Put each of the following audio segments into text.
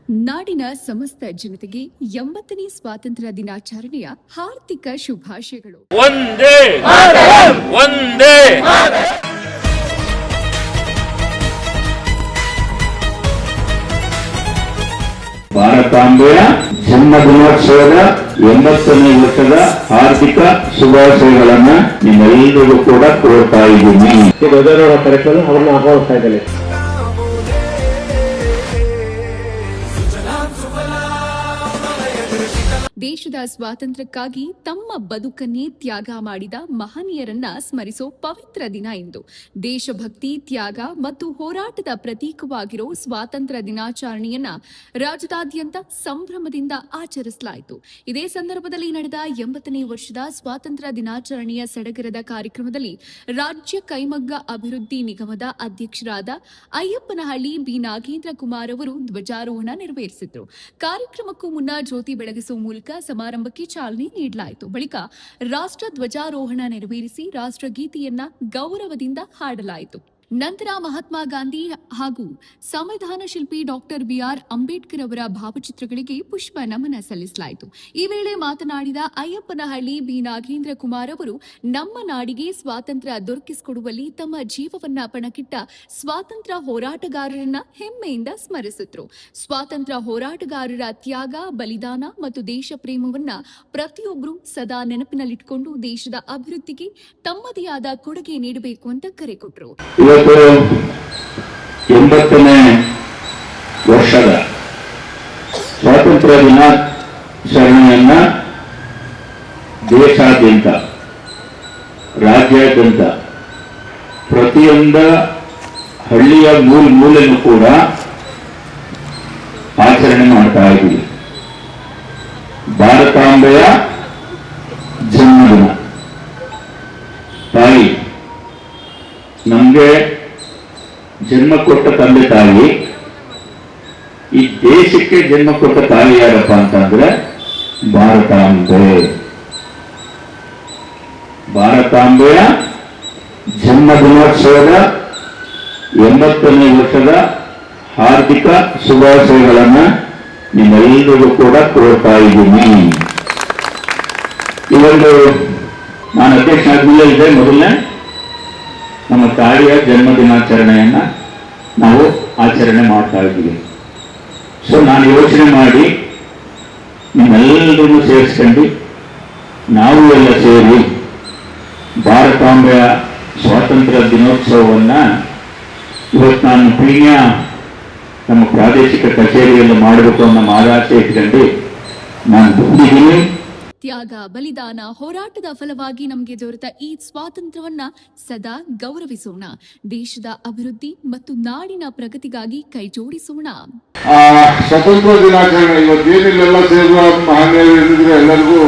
ನಾಡಿನ ಸಮಸ್ತ ಜನತೆಗೆ 80ನೇ ಸ್ವಾತಂತ್ರ್ಯ ದಿನಾಚರಣೆಯ ಹಾರ್ದಿಕ ಶುಭಾಶಯಗಳು. ಒಂದೇ ಒಂದೇ ಭಾರತಾಂಬೆಯ ಜನ್ಮ ದಿನೋತ್ಸವದ 80ನೇ ವರ್ಷದ ಹಾರ್ದಿಕ ಶುಭಾಶಯಗಳನ್ನ ನಿಮ್ಮೆಲ್ಲರಿಗೂ ಕೂಡ ಕೋರ್ತಾ ಇದ್ದೀನಿ. ಧ್ವಜಾರೋಹಣ ಕಾರ್ಯಕ್ರಮ ಅವ್ರನ್ನ ಆಹ್ವಾನಿಸ್ತಾ ಇದ್ದೇನೆ. ದೇಶದ ಸ್ವಾತಂತ್ರ್ಯಕ್ಕಾಗಿ ತಮ್ಮ ಬದುಕನ್ನೇ ತ್ಯಾಗ ಮಾಡಿದ ಮಹನೀಯರನ್ನ ಸ್ಮರಿಸೋ ಪವಿತ್ರ ದಿನ ಇಂದು. ದೇಶಭಕ್ತಿ, ತ್ಯಾಗ ಮತ್ತು ಹೋರಾಟದ ಪ್ರತೀಕವಾಗಿರೋ ಸ್ವಾತಂತ್ರ್ಯ ದಿನಾಚರಣೆಯನ್ನ ರಾಜ್ಯದಾದ್ಯಂತ ಸಂಭ್ರಮದಿಂದ ಆಚರಿಸಲಾಯಿತು. ಇದೇ ಸಂದರ್ಭದಲ್ಲಿ ನಡೆದ 80ನೇ ವರ್ಷದ ಸ್ವಾತಂತ್ರ್ಯ ದಿನಾಚರಣೆಯ ಸಡಗರದ ಕಾರ್ಯಕ್ರಮದಲ್ಲಿ ರಾಜ್ಯ ಕೈಮಗ್ಗ ಅಭಿವೃದ್ಧಿ ನಿಗಮದ ಅಧ್ಯಕ್ಷರಾದ ಅಯ್ಯಪ್ಪನಹಳ್ಳಿ ಬಿ ನಾಗೇಂದ್ರ ಕುಮಾರ್ ಅವರು ಧ್ವಜಾರೋಹಣ ನೆರವೇರಿಸಿದರು. ಕಾರ್ಯಕ್ರಮಕ್ಕೂ ಮುನ್ನ ಜ್ಯೋತಿ ಬೆಳಗಿಸುವ ಮೂಲಕ ಸಮಾರಂಭಕ್ಕೆ ಚಾಲನೆ ನೀಡಲಾಯಿತು. ಬಳಿಕ ರಾಷ್ಟ್ರ ಧ್ವಜಾರೋಹಣ ನೆರವೇರಿಸಿ ರಾಷ್ಟ್ರಗೀತೆಯನ್ನ ಗೌರವದಿಂದ ಹಾಡಲಾಯಿತು. ನಂತರ ಮಹಾತ್ಮ ಗಾಂಧಿ ಹಾಗೂ ಸಂವಿಧಾನ ಶಿಲ್ಪಿ ಡಾಕ್ಟರ್ ಬಿಆರ್ ಅಂಬೇಡ್ಕರ್ ಅವರ ಭಾವಚಿತ್ರಗಳಿಗೆ ಪುಷ್ಪ ನಮನ ಸಲ್ಲಿಸಲಾಯಿತು. ಈ ವೇಳೆ ಮಾತನಾಡಿದ ಅಯ್ಯಪ್ಪನಹಳ್ಳಿ ಬಿ ನಾಗೇಂದ್ರ ಕುಮಾರ್ ಅವರು ನಮ್ಮ ನಾಡಿಗೆ ಸ್ವಾತಂತ್ರ್ಯ ದೊರಕಿಸಿಕೊಡುವಲ್ಲಿ ತಮ್ಮ ಜೀವವನ್ನ ಪಣಕ್ಕಿಟ್ಟ ಸ್ವಾತಂತ್ರ್ಯ ಹೋರಾಟಗಾರರನ್ನ ಹೆಮ್ಮೆಯಿಂದ ಸ್ಮರಿಸಿದ್ರು. ಸ್ವಾತಂತ್ರ್ಯ ಹೋರಾಟಗಾರರ ತ್ಯಾಗ, ಬಲಿದಾನ ಮತ್ತು ದೇಶ ಪ್ರೇಮವನ್ನ ಪ್ರತಿಯೊಬ್ಬರು ಸದಾ ನೆನಪಿನಲ್ಲಿಟ್ಟುಕೊಂಡು ದೇಶದ ಅಭಿವೃದ್ಧಿಗೆ ತಮ್ಮದೇ ಆದ ಕೊಡುಗೆ ನೀಡಬೇಕು ಅಂತ ಕರೆ ಕೊಟ್ಟರು. 80ನೇ ವರ್ಷದ ಸ್ವಾತಂತ್ರ್ಯ ದಿನಾಚರಣೆಯನ್ನ ದೇಶಾದ್ಯಂತ, ರಾಜ್ಯಾದ್ಯಂತ ಪ್ರತಿಯೊಂದ ಹಳ್ಳಿಯ ಮೂಲೆಯೂ ಕೂಡ ಆಚರಣೆ ಮಾಡ್ತಾ ಇದ್ದೀವಿ. ಭಾರತಾಂಬೆಯ ಜನ್ಮದಿನ. ತಾಯಿ ನಮಗೆ ಜನ್ಮ ಕೊಟ್ಟ ತಂದೆ ತಾಯಿ, ಈ ದೇಶಕ್ಕೆ ಜನ್ಮ ಕೊಟ್ಟ ತಾಯಿ ಯಾರಪ್ಪ ಅಂತಂದ್ರೆ ಭಾರತಾಂಬೆ. ಭಾರತಾಂಬೆಯ ಜನ್ಮ ದಿನೋತ್ಸವದ 80ನೇ ವರ್ಷದ ಹಾರ್ದಿಕ ಶುಭಾಶಯಗಳನ್ನ ನಿಮ್ಮೆಲ್ಲರಿಗೂ ಕೂಡ ಕೋರ್ತಾ ಇದ್ದೀನಿ. ಇವತ್ತು ನಾನು ಅಧ್ಯಕ್ಷ ಆದ್ಮೇಲೆ ಇದೆ ಮೊದಲನೇ ನಮ್ಮ ತಾಯಿಯ ಜನ್ಮ ದಿನಾಚರಣೆಯನ್ನ ನಾವು ಆಚರಣೆ ಮಾಡ್ತಾ ಇದ್ದೀವಿ. ಸೊ ನಾನು ಯೋಚನೆ ಮಾಡಿ ನಿಮ್ಮೆಲ್ಲರನ್ನು ಸೇರಿಸ್ಕೊಂಡು ನಾವು ಎಲ್ಲ ಸೇರಿ ಭಾರತಾಂಬೆಯ ಸ್ವಾತಂತ್ರ್ಯ ದಿನೋತ್ಸವವನ್ನ ಇವತ್ತು ನಾನು ಪೀಣ್ಯ ನಮ್ಮ ಪ್ರಾದೇಶಿಕ ಕಚೇರಿಯಲ್ಲಿ ಮಾಡಬೇಕು ಅನ್ನೋ ಆದಾಸೆ ಇಟ್ಕೊಂಡು ನಾನು ದುಡ್ಡಿದ್ದೀನಿ. ತ್ಯಾಗ, ಬಲಿದಾನ, ಹೋರಾಟದ ಫಲವಾಗಿ ನಮಗೆ ದೊರೆತ ಈ ಸ್ವಾತಂತ್ರ್ಯವನ್ನ ಸದಾ ಗೌರವಿಸೋಣ. ದೇಶದ ಅಭಿವೃದ್ಧಿ ಮತ್ತು ನಾಡಿನ ಪ್ರಗತಿಗಾಗಿ ಕೈ ಜೋಡಿಸೋಣ. ಸ್ವಾತಂತ್ರ್ಯ ದಿನಾಚರಣೆ ಇವತ್ತೇನಿಲ್ಲೆಲ್ಲ ಸೇರುವ ಮಹನೀಯರಿದ್ರೆ ಎಲ್ಲರಿಗೂ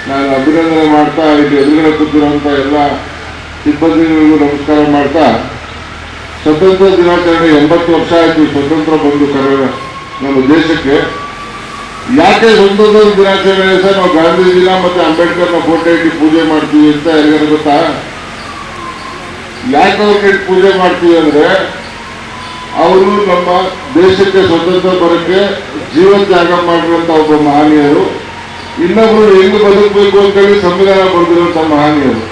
ನಾನು ಅಭಿನಂದನೆ ಮಾಡ್ತಾ, ಇಲ್ಲಿ ಎದುರುಗಡೆ ಕೂತಿರುವಂತ ಎಲ್ಲ ಸಿಬ್ಬಂದಿಗಳಿಗೂ ನಮಸ್ಕಾರ ಮಾಡ್ತಾ, ಸ್ವಾತಂತ್ರ್ಯ ದಿನಾಚರಣೆ 80 ವರ್ಷ ಆಯಿತು ಸ್ವತಂತ್ರ ಬಂದು ನಮ್ಮ ದೇಶಕ್ಕೆ. ಯಾಕೆ ಸ್ವಾತಂತ್ರ್ಯ ದಿನಾಚರಣೆ ಸರ್ ನಾವು ಗಾಂಧೀಜಿನ ಮತ್ತೆ ಅಂಬೇಡ್ಕರ್ನ ಫೋಟೋ ಇಟ್ಟು ಪೂಜೆ ಮಾಡ್ತೀವಿ ಅಂತ ಎಲ್ಲರಿಗೂ ಗೊತ್ತಾ? ಯಾಕೆ ಅವ್ರಿಗೆ ಇಟ್ಟು ಪೂಜೆ ಮಾಡ್ತೀವಿ ಅಂದ್ರೆ ಅವರು ನಮ್ಮ ದೇಶಕ್ಕೆ ಸ್ವತಂತ್ರ ಬರೋಕ್ಕೆ ಜೀವ ತ್ಯಾಗ ಮಾಡಿರುವಂತ ಒಬ್ಬ ಮಹನೀಯರು. ಇನ್ನೊಬ್ರು ಹೆಂಗ್ ಬದುಕಬೇಕು ಅಂತೇಳಿ ಸಂವಿಧಾನ ಬರೆದಿರುವಂತ ಮಹನೀಯರು.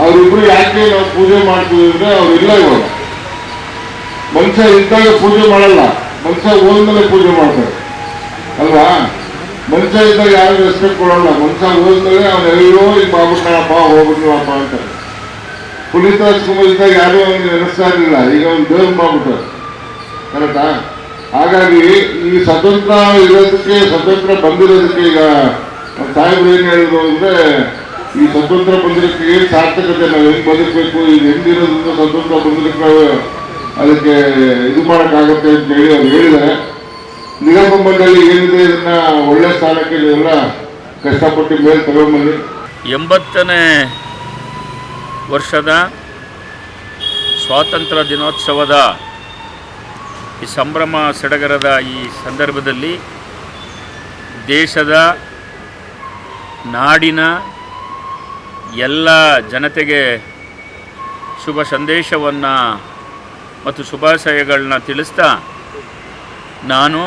ಅವರಿಬ್ರು ಯಾಕೆ ನಾವು ಪೂಜೆ ಮಾಡ್ತೀವಿ ಅಂದ್ರೆ ಅವ್ರಿಲ್ಲ. ಇವಾಗ ಮನುಷ್ಯ ಇದ್ದಾಗ ಪೂಜೆ ಮಾಡಲ್ಲ, ಮನುಷ್ಯ ಹೋದ್ಮೇಲೆ ಪೂಜೆ ಮಾಡ್ತಾರೆ ಅಲ್ವಾ? ಮನುಷ್ಯ ಇದ್ದಾಗ ಯಾರು ರೆಸ್ಪೆಕ್ಟ್ ಕೊಡಲ್ಲ, ಮನುಷ್ಯ ಹೋದ್ಮೇಲೆ ಅವ್ನು ಎಲ್ಲೋ ಈಗ ಮಾಡ್ಬಿಟ್ನಪ್ಪ ಹೋಗ್ಬಿಟ್ನಪ್ಪ ಅಂತಾರೆ. ಪುನೀತ್ ರಾಜ್ಕುಮಾರ್ ಇದ್ದಾಗ ಯಾರು ಅವ್ನಿಗೆ ನೆನೆಸ್ತಾ ಇರಲಿಲ್ಲ, ಈಗ ಅವ್ನು ದೇವ್ರು ಮಾಡ್ಬಿಟ್ಟಾರೆ. ಕರೆಕ್ಟಾ? ಹಾಗಾಗಿ ಈ ಸ್ವತಂತ್ರ ಇರೋದಕ್ಕೆ, ಸ್ವತಂತ್ರ ಬಂದಿರೋದಕ್ಕೆ ಈಗ ಸಾಹೇಬ್ರು ಏನು ಹೇಳಿದ್ರು ಅಂದ್ರೆ ಈ ಸ್ವತಂತ್ರ ಬಂದಿರೋದಕ್ಕೆ ಏನು ಸಾರ್ಥಕತೆ, ನಾವು ಹೆಂಗ್ ಬದುಕಬೇಕು, ಈಗ ಹೆಂಗಿರೋದ್ರಿಂದ ಸ್ವತಂತ್ರ ಬಂದಿರೋದಕ್ಕೆ ಅದಕ್ಕೆ ಇದು ಮಾಡೋಕ್ಕಾಗತ್ತೆ ಅಂತ ಹೇಳಿ ಅವ್ರು ಹೇಳಿದ್ದಾರೆ. ನಿಗಮ ಮಂಡಳಿ ಏನಿದೆ ಇದನ್ನ ಒಳ್ಳೆ ಸ್ಥಾನಕ್ಕೆ ಎಲ್ಲ ಕಷ್ಟಪಟ್ಟು ಮೇಲೆ ತಗೊಂಡ್ಬಂದು 80ನೇ ವರ್ಷದ ಸ್ವಾತಂತ್ರ್ಯ ದಿನೋತ್ಸವದ ಈ ಸಂಭ್ರಮ ಸಡಗರದ ಈ ಸಂದರ್ಭದಲ್ಲಿ ದೇಶದ, ನಾಡಿನ ಎಲ್ಲ ಜನತೆಗೆ ಶುಭ ಸಂದೇಶವನ್ನು ಮತ್ತು ಶುಭಾಶಯಗಳನ್ನ ತಿಳಿಸ್ತಾ, ನಾನು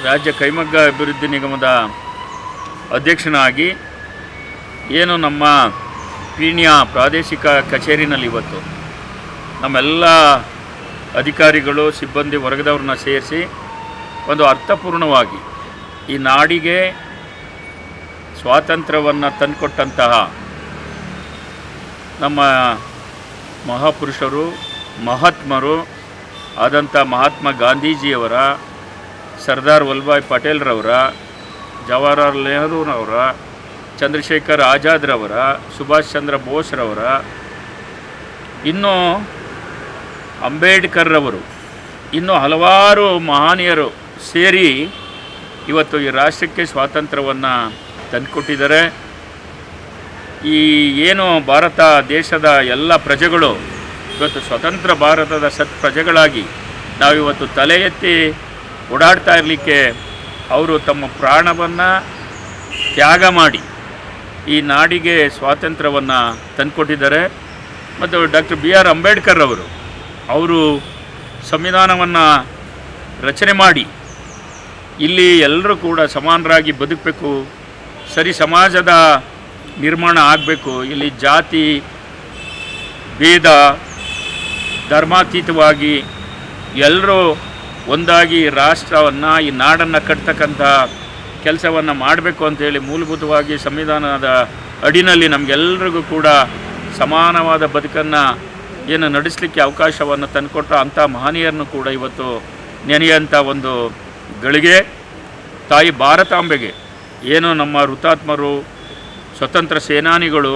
ರಾಜ್ಯ ಕೈಮಗ್ಗ ಅಭಿವೃದ್ಧಿ ನಿಗಮದ ಅಧ್ಯಕ್ಷನಾಗಿ ಏನು ನಮ್ಮ ಪೀಣ್ಯ ಪ್ರಾದೇಶಿಕ ಕಚೇರಿನಲ್ಲಿ ಇವತ್ತು ನಮ್ಮೆಲ್ಲ ಅಧಿಕಾರಿಗಳು ಸಿಬ್ಬಂದಿ ವರ್ಗದವ್ರನ್ನ ಸೇರಿಸಿ ಒಂದು ಅರ್ಥಪೂರ್ಣವಾಗಿ ಈ ನಾಡಿಗೆ ಸ್ವಾತಂತ್ರ್ಯವನ್ನು ತಂದುಕೊಟ್ಟಂತಹ ನಮ್ಮ ಮಹಾಪುರುಷರು ಮಹಾತ್ಮರು ಆದಂಥ ಮಹಾತ್ಮ ಗಾಂಧೀಜಿಯವರ, ಸರ್ದಾರ್ ವಲ್ಲಭಾಯ್ ಪಟೇಲ್ರವರ, ಜವಾಹರಲಾಲ್ ನೆಹರೂರವರ, ಚಂದ್ರಶೇಖರ್ ಆಜಾದ್ರವರ, ಸುಭಾಷ್ ಚಂದ್ರ ಬೋಸ್ರವರ, ಇನ್ನೂ ಅಂಬೇಡ್ಕರ್ರವರು, ಇನ್ನೂ ಹಲವಾರು ಮಹನೀಯರು ಸೇರಿ ಇವತ್ತು ಈ ರಾಷ್ಟ್ರಕ್ಕೆ ಸ್ವಾತಂತ್ರ್ಯವನ್ನು ತಂದುಕೊಟ್ಟಿದ್ದಾರೆ. ಈ ಏನು ಭಾರತ ದೇಶದ ಎಲ್ಲ ಪ್ರಜೆಗಳು ಇವತ್ತು ಸ್ವತಂತ್ರ ಭಾರತದ ಪ್ರಜೆಗಳಾಗಿ ನಾವಿವತ್ತು ತಲೆ ಎತ್ತಿ ಓಡಾಡ್ತಾ ಇರಲಿಕ್ಕೆ ಅವರು ತಮ್ಮ ಪ್ರಾಣವನ್ನು ತ್ಯಾಗ ಮಾಡಿ ಈ ನಾಡಿಗೆ ಸ್ವಾತಂತ್ರ್ಯವನ್ನು ತಂದುಕೊಟ್ಟಿದ್ದಾರೆ. ಮತ್ತು ಡಾಕ್ಟರ್ ಬಿ ಆರ್ ಅಂಬೇಡ್ಕರ್ ಅವರು ಸಂವಿಧಾನವನ್ನು ರಚನೆ ಮಾಡಿ ಇಲ್ಲಿ ಎಲ್ಲರೂ ಕೂಡ ಸಮಾನರಾಗಿ ಬದುಕಬೇಕು, ಸರಿ ಸಮಾಜದ ನಿರ್ಮಾಣ ಆಗಬೇಕು, ಇಲ್ಲಿ ಜಾತಿ ಭೇದ ಧರ್ಮಾತೀತವಾಗಿ ಎಲ್ಲರೂ ಒಂದಾಗಿ ರಾಷ್ಟ್ರವನ್ನು ಈ ನಾಡನ್ನು ಕಟ್ತಕ್ಕಂಥ ಕೆಲಸವನ್ನು ಮಾಡಬೇಕು ಅಂತೇಳಿ ಮೂಲಭೂತವಾಗಿ ಸಂವಿಧಾನದ ಅಡಿನಲ್ಲಿ ನಮಗೆಲ್ಲರಿಗೂ ಕೂಡ ಸಮಾನವಾದ ಬದುಕನ್ನು ಏನು ನಡೆಸಲಿಕ್ಕೆ ಅವಕಾಶವನ್ನು ತಂದುಕೊಟ್ಟ ಅಂಥ ಮಹನೀಯರನ್ನು ಕೂಡ ಇವತ್ತು ನೆನೆಯುವಂಥ ಒಂದು ಗಳಿಗೆ ತಾಯಿ ಭಾರತಾಂಬೆಗೆ ಏನು ನಮ್ಮ ಹುತಾತ್ಮರು ಸ್ವತಂತ್ರ ಸೇನಾನಿಗಳು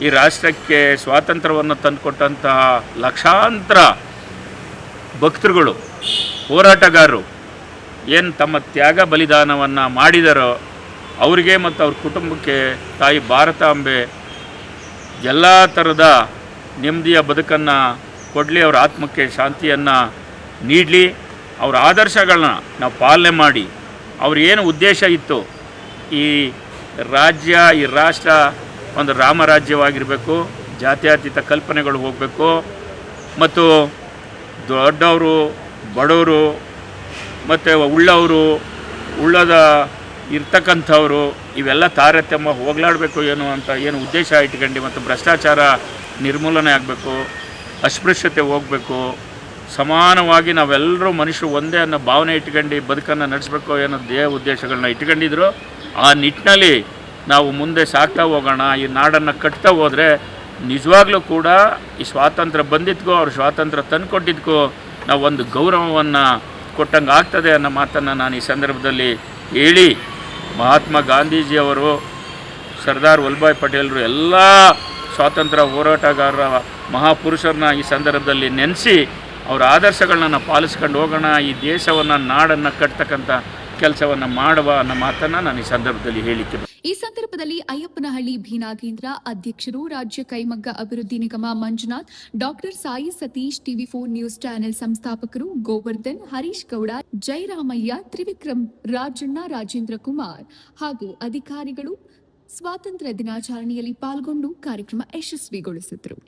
ಈ ರಾಷ್ಟ್ರಕ್ಕೆ ಸ್ವಾತಂತ್ರ್ಯವನ್ನು ತಂದುಕೊಟ್ಟಂತಹ ಲಕ್ಷಾಂತರ ಭಕ್ತರುಗಳು ಹೋರಾಟಗಾರರು ಏನು ತಮ್ಮ ತ್ಯಾಗ ಬಲಿದಾನವನ್ನು ಮಾಡಿದಾರೋ ಅವರಿಗೆ ಮತ್ತು ಅವ್ರ ಕುಟುಂಬಕ್ಕೆ ತಾಯಿ ಭಾರತಾಂಬೆ ಎಲ್ಲ ಥರದ ನೆಮ್ಮದಿಯ ಬದುಕನ್ನು ಕೊಡಲಿ, ಅವರ ಆತ್ಮಕ್ಕೆ ಶಾಂತಿಯನ್ನು ನೀಡಲಿ. ಅವರ ಆದರ್ಶಗಳನ್ನ ನಾವು ಪಾಲನೆ ಮಾಡಿ ಅವ್ರ ಏನು ಉದ್ದೇಶ ಇತ್ತು ಈ ರಾಜ್ಯ ಈ ರಾಷ್ಟ್ರ ಒಂದು ರಾಮರಾಜ್ಯವಾಗಿರಬೇಕು, ಜಾತ್ಯತೀತ ಕಲ್ಪನೆಗಳು ಹೋಗಬೇಕು ಮತ್ತು ದೊಡ್ಡವರು ಬಡವರು ಮತ್ತು ಉಳ್ಳದ ಇರ್ತಕ್ಕಂಥವರು ಇವೆಲ್ಲ ತಾರತಮ್ಯ ಹೋಗಲಾಡಬೇಕು ಅಂತ ಏನು ಉದ್ದೇಶ ಇಟ್ಕೊಂಡು ಮತ್ತು ಭ್ರಷ್ಟಾಚಾರ ನಿರ್ಮೂಲನೆ ಆಗಬೇಕು, ಅಸ್ಪೃಶ್ಯತೆ ಹೋಗಬೇಕು, ಸಮಾನವಾಗಿ ನಾವೆಲ್ಲರೂ ಮನುಷ್ಯರು ಒಂದೇ ಅನ್ನೋ ಭಾವನೆ ಇಟ್ಕೊಂಡು ಬದುಕನ್ನು ನಡೆಸಬೇಕು ಅನ್ನೋ ಉದ್ದೇಶಗಳನ್ನ ಇಟ್ಕೊಂಡಿದ್ರು. ಆ ನಿಟ್ಟಿನಲ್ಲಿ ನಾವು ಮುಂದೆ ಸಾಗ್ತಾ ಹೋಗೋಣ. ಈ ನಾಡನ್ನು ಕಟ್ತಾ ಹೋದರೆ ನಿಜವಾಗ್ಲೂ ಕೂಡ ಈ ಸ್ವಾತಂತ್ರ್ಯ ಬಂದಿದ್ಕೋ ಅವ್ರು ಸ್ವಾತಂತ್ರ್ಯ ತಂದುಕೊಟ್ಟಿದ್ಕೋ ನಾವು ಒಂದು ಗೌರವವನ್ನು ಕೊಟ್ಟಂಗೆ ಆಗ್ತದೆ ಅನ್ನೋ ಮಾತನ್ನು ನಾನು ಈ ಸಂದರ್ಭದಲ್ಲಿ ಹೇಳಿ, ಮಹಾತ್ಮ ಗಾಂಧೀಜಿಯವರು, ಸರ್ದಾರ್ ವಲ್ಲಭಾಯ್ ಪಟೇಲರು ಎಲ್ಲ ಸ್ವಾತಂತ್ರ್ಯ ಹೋರಾಟಗಾರರ ಮಹಾಪುರುಷರನ್ನ ಈ ಸಂದರ್ಭದಲ್ಲಿ ನೆನೆಸಿ ಅವರ ಆದರ್ಶಗಳನ್ನ ಪಾಲಿಸ್ಕೊಂಡು ಹೋಗೋಣ, ಈ ದೇಶವನ್ನು ನಾಡನ್ನು ಕಟ್ತಕ್ಕಂಥ ಕೆಲಸವನ್ನು ಮಾಡುವ ಅನ್ನೋ ಮಾತನ್ನು ನಾನು ಈ ಸಂದರ್ಭದಲ್ಲಿ ಹೇಳಿಕೆ. ಈ ಸಂದರ್ಭದಲ್ಲಿ ಅಯ್ಯಪ್ಪನಹಳ್ಳಿ ಭೀನಾಗೇಂದ್ರ ಅಧ್ಯಕ್ಷರು, ರಾಜ್ಯ ಕೈಮಗ್ಗ ಅಭಿವೃದ್ಧಿ ನಿಗಮ ಮಂಜುನಾಥ್, ಡಾಕ್ಟರ್ ಸಾಯಿ ಸತೀಶ್, ಟಿವಿ4 ನ್ಯೂಸ್ ಚಾನೆಲ್ ಸಂಸ್ಥಾಪಕರು ಗೋವರ್ಧನ್, ಹರೀಶ್ ಗೌಡ, ಜಯರಾಮಯ್ಯ, ತ್ರಿವಿಕ್ರಮ್, ರಾಜಣ್ಣ, ರಾಜೇಂದ್ರ ಕುಮಾರ್ ಹಾಗೂ ಅಧಿಕಾರಿಗಳು ಸ್ವಾತಂತ್ರ್ಯ ದಿನಾಚರಣೆಯಲ್ಲಿ ಪಾಲ್ಗೊಂಡು ಕಾರ್ಯಕ್ರಮ ಯಶಸ್ವಿಗೊಳಿಸಿದರು.